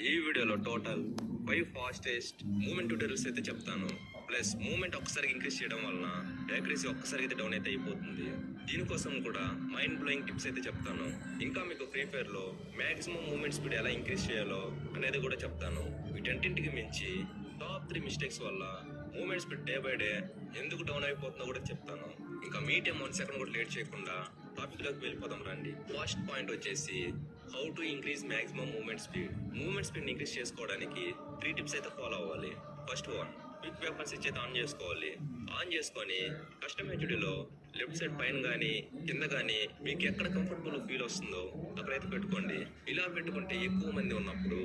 ఈ వీడియోలో total 5 fastest moment tutorials అయితే చెప్తాను. ప్లస్ మూమెంట్ ఒక్కసారి ఇంక్రీజ్ చేయడం వలన యాక్యురసీ ఒక్కసారి అయితే డౌన్ అయితే అయిపోతుంది. దీనికోసం కూడా మైండ్ బ్లోయింగ్ టిప్స్ అయితే చెప్తాను. ఇంకా మీకు ఫ్రీ ఫైర్ లో మాక్సిమం మూమెంట్ స్పీడ్ ఎలా ఇంక్రీజ్ చేయాలో అనేది కూడా చెప్తాను. వీటన్నింటికి మించి టాప్ 3 మిస్టేక్స్ వల్ల movement speed day by day ఎందుకు డౌన్ అయిపోతుందో కూడా చెప్తాను. ఇంకా మీ టైం 1 సెకండ్ కూడా లేట్ చేయకుండా టాపిక్ లోకి వెళ్ళిపోదాం రండి. ఫస్ట్ పాయింట్ వచ్చేసి how to increase maximum movement speed. Movement speed increase చేసుకోవడానికి 3 టిప్స్ అయితే ఫాలో అవ్వాలి. ఫస్ట్ వన్, క్విక్ వెపన్స్ అయితే ఆన్ చేసుకోవాలి. ఆన్ చేసుకొని కస్టమ్ హెచ్డీలో లెఫ్ట్ సైడ్ పైన కానీ కింద కానీ మీకు ఎక్కడ కంఫర్టబుల్ ఫీల్ వస్తుందో అక్కడైతే పెట్టుకోండి. ఇలా పెట్టుకుంటే ఎక్కువ మంది ఉన్నప్పుడు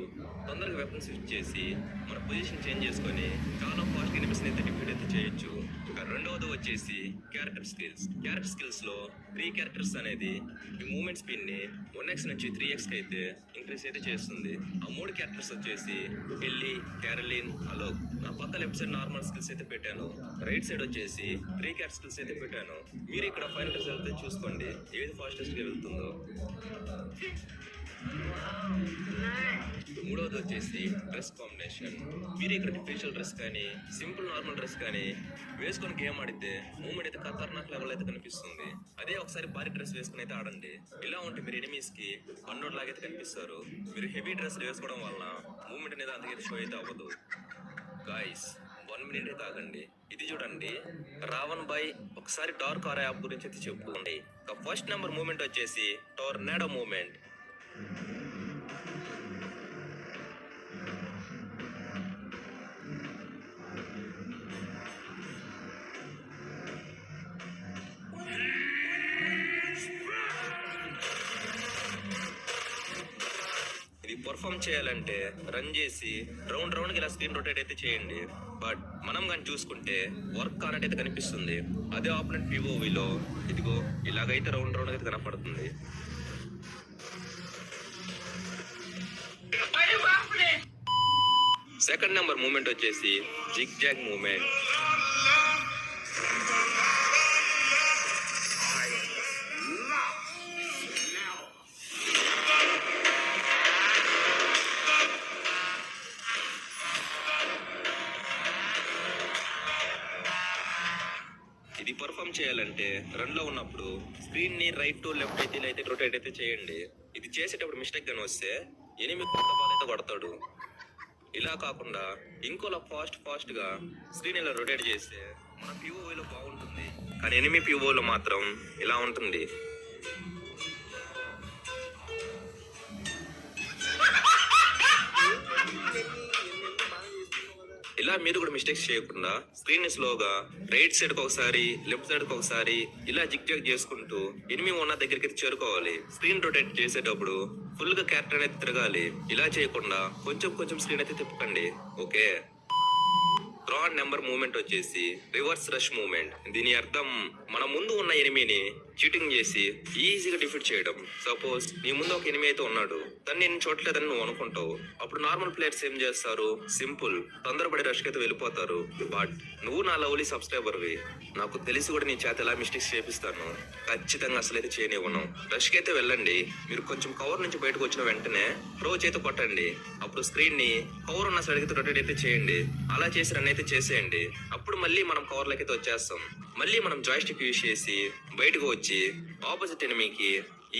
తొందరగా వెపన్ స్విచ్ చేసి మన పొజిషన్ చేంజ్ చేసుకొని చాలా ఫాస్ట్ ఎనిమిస్ అయితే డిఫీట్ అయితే చేయొచ్చు. ఇంకా రెండవది వచ్చేసి క్యారెక్టర్ స్కిల్స్. క్యారెక్టర్ స్కిల్స్ లో 3 క్యారెక్టర్స్ అనేది ఈ మూమెంట్ స్పీడ్ ని 1x నుంచి 3x కి అయితే ఇంక్రీజ్ అయితే చేస్తుంది. ఆ 3 క్యారెక్టర్స్ వచ్చేసి ఎల్లీ, క్యారలిన్, అలోక్. నా పక్క లెఫ్ట్ సైడ్ నార్మల్ స్కిల్స్ అయితే పెట్టాను. రైట్ సైడ్ వచ్చేసి 3 క్యారెక్టర్ స్కిల్స్ అయితే పెట్టాను. మీరు ఇక్కడ ఫైనల్ రిజల్ట్ చూసుకోండి ఏది ఫాస్టెస్ట్ గా వెళ్తుందో. మూడవది వచ్చేసి డ్రెస్ కాంబినేషన్. మీరు ఇక్కడ ఫేషియల్ డ్రెస్ కానీ సింపుల్ నార్మల్ డ్రెస్ కానీ వేసుకొని గేమ్ ఆడితే మూమెంట్ అయితే ఖతర్నాక్ లెవెల్ అయితే కనిపిస్తుంది. అదే ఒకసారి భారీ డ్రెస్ వేసుకుని అయితే ఆడండి. ఇలా ఉంటే మీరు ఎనిమీస్ కి పన్నోడ్ లాగైతే కనిపిస్తారు. మీరు హెవీ డ్రెస్ వేసుకోవడం వల్ల మూమెంట్ అనేది అంతగా షో అయితే అవ్వదు. గాయస్ 1 మినిట్ అయితే ఆగండి. ఇది చూడండి, రావణ్ బాయ్ ఒకసారి డార్క్ ఆర్ యాప్ గురించి అయితే చెప్పుకోండి. ఫస్ట్ నెంబర్ మూమెంట్ వచ్చేసి టోర్నాడో మూమెంట్. పర్ఫామ్ చేయాలంటే రన్ చేసి రౌండ్ కి ఇలా స్క్రీన్ రొటేట్ అయితే చేయండి. బట్ మనం కానీ చూసుకుంటే వర్క్ కానట్టయితే కనిపిస్తుంది. అదే ఆపోనెంట్ పిఓవిలో ఇదిగో ఇలాగైతే రౌండ్ అయితే కనపడుతుంది. సెకండ్ నెంబర్ మూమెంట్ వచ్చేసి జిగ్ జాగ్ మూమెంట్. ఇది పర్ఫామ్ చేయాలంటే రన్ లో ఉన్నప్పుడు స్క్రీన్ ని రైట్ టు లెఫ్ట్ అయితే రొటేట్ అయితే చేయండి. ఇది చేసేటప్పుడు మిస్టేక్ గాని వస్తే ఎనిమిది కొత్త బాల్ అయితే కొడతాడు. ఇలా కాకుండా ఇంకోలా ఫాస్ట్ గా స్క్రీన్ ఇలా రొటేట్ చేస్తే మన పిఓలో బాగుంటుంది. కానీ ఎనిమి పిఓలో మాత్రం ఇలా ఉంటుంది. ఇలా మీరు కూడా మిస్టేక్స్ చేయకుండా స్క్రీన్ ని స్లోగా రైట్ సైడ్ కి ఒకసారి లెఫ్ట్ సైడ్ కి ఒకసారి ఇలా జిగ్ జాగ్ చేసుకుంటూ ఎనిమి ఉన్న దగ్గరికి అయితే చేరుకోవాలి. స్క్రీన్ రొటేట్ చేసేటప్పుడు ఫుల్ గా క్యారెక్టర్ అనేది తిరగాలి. ఇలా చేయకుండా కొంచెం స్క్రీన్ అయితే తిప్పకండి. ఓకే. థర్డ్ నెంబర్ మూమెంట్ వచ్చేసి రివర్స్ రష్ మూమెంట్. దీని అర్థం మన ముందు ఉన్న ఎనిమిని చీటింగ్ చేసి ఈజీగా డిఫీట్ చేయడం. సపోజ్ నీ ముందు ఒక ఎనిమి అయితే ఉన్నాడు, తను నేను చూడలేదని నువ్వు అనుకుంటావు. అప్పుడు నార్మల్ ప్లేయర్స్ ఏం చేస్తారు, సింపుల్ తొందరపడి రష్ కి అయితే వెళ్ళిపోతారు. బట్ నువ్వు నా లవ్లీ సబ్స్క్రైబర్వి, నాకు తెలిసి కూడా నీ చేత ఎలా మిస్టేక్స్ చేపిస్తాను. ఖచ్చితంగా అసలైతే చేయనివ్వను. రష్ కి అయితే వెళ్ళండి. మీరు కొంచెం కవర్ నుంచి బయటకు వచ్చిన వెంటనే ప్రో చేతి కొట్టండి. అప్పుడు స్క్రీన్ ని కవర్ ఉన్న సైడ్ అయితే రొటేట్ అయితే చేయండి. అలా చేసి రన్ అయితే చేసేయండి. అప్పుడు మళ్ళీ మనం కవర్ లకి అయితే వచ్చేస్తాం. మళ్ళీ మనం జాయిస్టిక్ యూజ్ చేసి బయటకు వచ్చి ఆపోజిట్ ఎనిమికి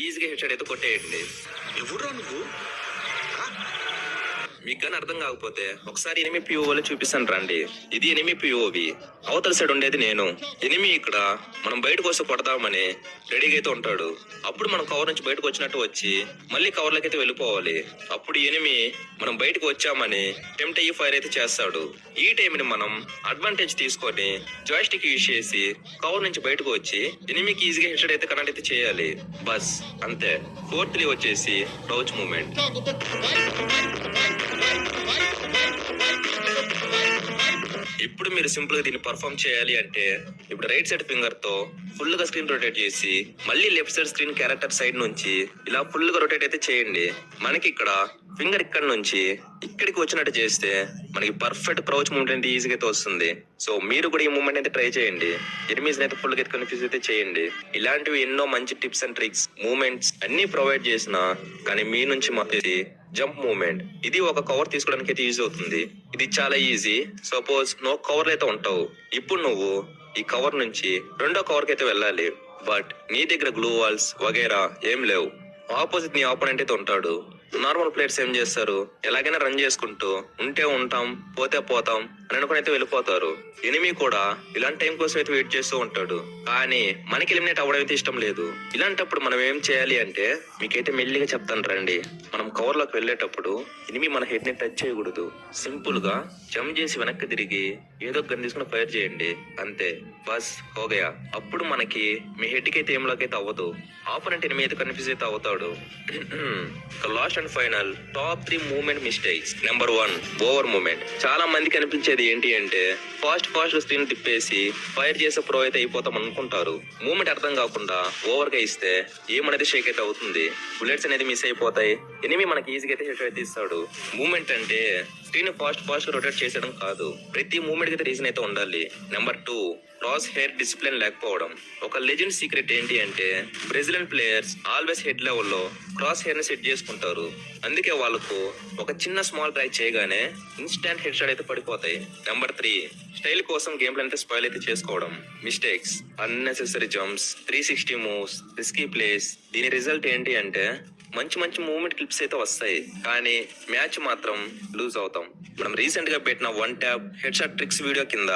ఈజీగా హెడ్ షాట్ అయితే కొట్టేయండి. ఎవరు నువ్వు? మీకు కానీ అర్థం కాకపోతే ఒకసారి ఎనిమి పిఓలో చూపిస్తాను రండి. ఇది ఎనిమి పిఓవి, అవతల సైడ్ ఉండేది నేను. ఎనిమి ఇక్కడ మనం బయటకు వస్తే కొడదామని రెడీగా అయితే ఉంటాడు. అప్పుడు మనం కవర్ నుంచి బయటకు వచ్చినట్టు వచ్చి మళ్ళీ కవర్లకి అయితే వెళ్ళిపోవాలి. అప్పుడు ఎనిమి మనం బయటకు వచ్చామని టెంప్ట్ అయ్యి ఫైర్ అయితే చేస్తాడు. ఈ టైంని మనం అడ్వాంటేజ్ తీసుకొని జాయిస్టిక్ యూజ్ చేసి కవర్ నుంచి బయటకు వచ్చి ఎనిమికి ఈజీగా హెడ్ షాట్ అయితే కనెక్ట్ అయితే చేయాలి. బస్ అంతే. ఫోర్త్లీ వచ్చేసి క్రౌచ్ మూమెంట్. ఇప్పుడు మీరు సింపుల్ గా దీన్ని పర్ఫామ్ చేయాలి అంటే ఇప్పుడు రైట్ సైడ్ ఫింగర్ తో ఫుల్ గా స్క్రీన్ రొటేట్ చేసి మళ్ళీ left side screen character side నుంచి ఇలా ఫుల్ గా రొటేట్ అయితే చేయండి. మనకి ఇక్కడ ఫింగర్ ఇక్కడ నుంచి ఇక్కడికి వచ్చినట్టు చేస్తే మనకి పర్ఫెక్ట్ క్రౌచ్ మూవ్మెంట్ అయితే ఈజీగా అయితే వస్తుంది. సో మీరు కూడా ఈ మూవ్మెంట్ అయితే ట్రై చేయండి. ఎనిమీస్ అయితే ఫుల్ గా కన్ఫ్యూజ్ అయితే చేయండి. ఇలాంటివి ఎన్నో మంచి టిప్స్ అండ్ ట్రిక్స్ మూవ్మెంట్స్ అన్ని ప్రొవైడ్ చేసిన కానీ మీ నుంచి మాత్రం జంప్ మూవ్మెంట్ ఇది ఒక కవర్ తీసుకోవడానికి అయితే ఈజీ అవుతుంది. ఇది చాలా ఈజీ. సపోజ్ నువ్వు కవర్ అయితే ఉంటావు. ఇప్పుడు నువ్వు ఈ కవర్ నుంచి రెండో కవర్ కి అయితే వెళ్ళాలి. బట్ నీ దగ్గర గ్లూ వాల్స్ వగేరా ఏం లేవు. ఆపోజిట్ నీ ఆపోనెంట్ అయితే ఉంటాడు. నార్మల్ ప్లేయర్స్ ఏం చేస్తారు, ఎలాగైనా రన్ చేసుకుంటూ ఉంటే ఉంటాం పోతే పోతాం అని అనుకుని అయితే వెళ్ళిపోతారు. ఎనిమీ కూడా ఇలాంటి టైం కోసం అయితే వెయిట్ చేస్తూ ఉంటాడు. కానీ మనకి ఎలిమినేట్ అవ్వడం అయితే ఇష్టం లేదు. ఇలాంటప్పుడు మనం ఏం చేయాలి అంటే మీకైతే మెల్లిగా చెప్తాను రండి. మనం కవర్ లోకి వెళ్ళేటప్పుడు ఎనిమీ మన హెడ్ ని టచ్ చేయకూడదు. సింపుల్ గా జంప్ చేసి వెనక్కి తిరిగి ఏదో గన్ తీసుకుని ఫైర్ చేయండి అంతే. బస్ హోగయా. అప్పుడు మనకి మీ హెడ్ కి అయితే ఏం లాక్ అయితే అవ్వదు. ఆపోనెంట్ ఎనిమీ అయితే కన్ఫ్యూజ్ అయితే అవుతాడు. Last and final top 3 movement mistakes. Number 1 over movement. చాలా మందికి అనిపించేది ఏంటి అంటే ఫాస్ట్ స్క్రీన్ తిప్పేసి ఫైర్ చేసే ప్రో అయితే అయిపోతాం అనుకుంటారు. మూవ్మెంట్ అర్థం కాకుండా ఓవర్ గా ఇస్తే ఏమనేది షేక్ అయితే అవుతుంది. బుల్లెట్స్ అనేది మిస్ అయిపోతాయి. ఎనిమీ మనకి ఈజీగా అయితే హెడ్ అయితే ఇస్తాడు. మూవ్మెంట్ అంటే స్క్రీన్ ఫాస్ట్ రొటేట్ చేసడం కాదు. ప్రతి మూవ్మెంట్ కి రీజన్ అయితే ఉండాలి. నెంబర్ 2 క్రాస్ హెయిర్ డిసిప్లిన్ లేకపోవడం. ఒక లెజెండ్ సీక్రెట్ ఏంటి అంటే బ్రెజిలియన్ ప్లేయర్స్ ఆల్వేస్ హెడ్ లెవెల్లో క్రాస్ హెయిర్ ని సెట్ చేసుకుంటారు. అందుకే వాళ్ళకు ఒక చిన్న స్మాల్ ట్రై చేయగానే ఇన్స్టాంట్ హెడ్ షాట్ అయితే పడిపోతాయి. నెంబర్ 3 స్టైల్ కోసం గేమ్ ప్లాన్ అయితే స్పాయిల్ అయితే చేసుకోవడం. Mistakes, unnecessary jumps, 360 moves, risky place. దీని రిజల్ట్ ఏంటి అంటే మంచి మూవ్మెంట్ క్లిప్స్ అయితే వస్తాయి కానీ మ్యాచ్ మాత్రం లూజ్ అవుతాం. మనం రీసెంట్ గా పెట్టిన 1 tap head shot tricks video కింద